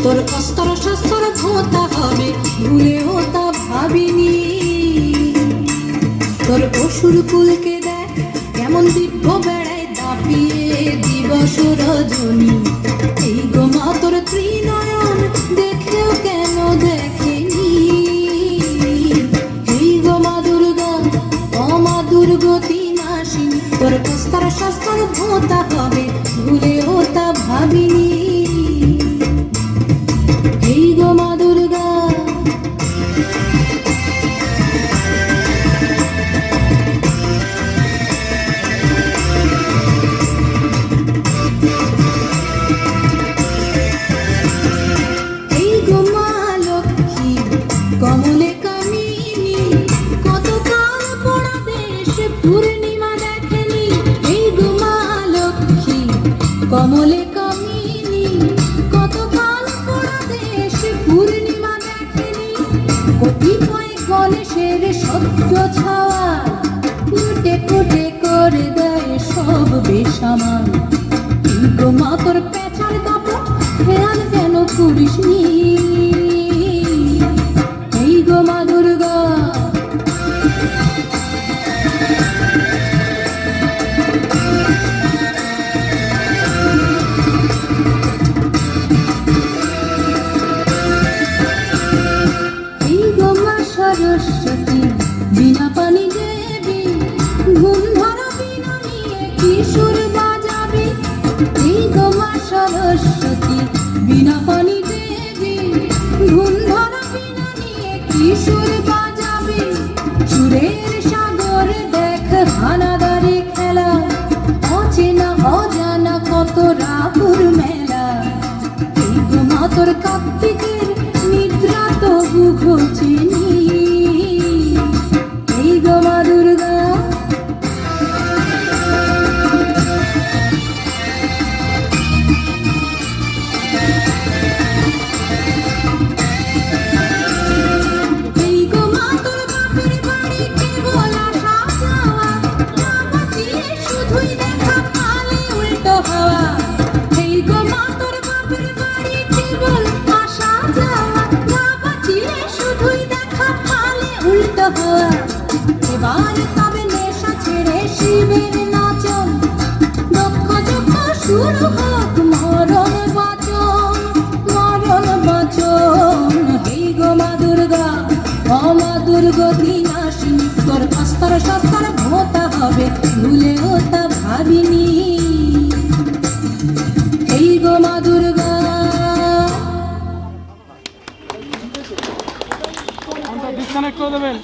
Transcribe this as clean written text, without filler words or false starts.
তোর অস্তর শস্ত্র ধোঁতা হবে ভুলেও তা ভাবিনি। তোর অসুর কুলকে দেখ কেমন দিব্য বেড়ায় দাপিয়ে দিবস রজনী। এই গো মা তোর ত্রিনয়ন দেখেও কেন দেখেনি। এই গো মা দুর্গা অমা দুর্গতি নাশিনী। তোর অস্তর শস্ত্র ধোঁতা হবে ভুলেও তা ভাবিনি। কমলে কামিনী কতকাল পড়া দেশ পূর্ণিমা দেখেনি। এই গো মা লক্ষ্মী কমলে কামিনী কতকাল পড়া দেশ পূর্ণিমা দেখেনি। কতিপয় গণেশের সত্য ছাওয়া ফুটে ফুটে করে দেয় সব বেসামাল। এই গো মা তোর পেঁচার দাপট খেয়াল কেন করিসনি। মা দুর্গা এই গো মা সরস্বতী বিনা পানি দেবী ঘুম ধরা বিনা নিয়ে কিশোর বাজাবি। এই গো মা সরস্বতী বিনা পানি দেবী ঘুম ধরা বিনা নিয়ে কিশোর বাজাবে। সুরের সাগর দেখ হানাদারি খেলা অচেনা অজানা কত রাহুর মেলা। এই গো মা তোর কার্তিকের নিদ্রা তবু ঘোচেনি। এই গো মা দুর্গা এবার তবে নেশা ছেড়ে শিবের নাচন দক্ষ যজ্ঞ শুরু হোক মরণ বাচন মরণ বাচন। এই গো মা দুর্গা অমা দুর্গতি নাশিনী। তোর অস্তর শস্ত্র ধোঁতা হবে ভুলেও তা ভাবিনি। এই গো মা দুর্গা ডিসকানেক্ট করে দেবেন।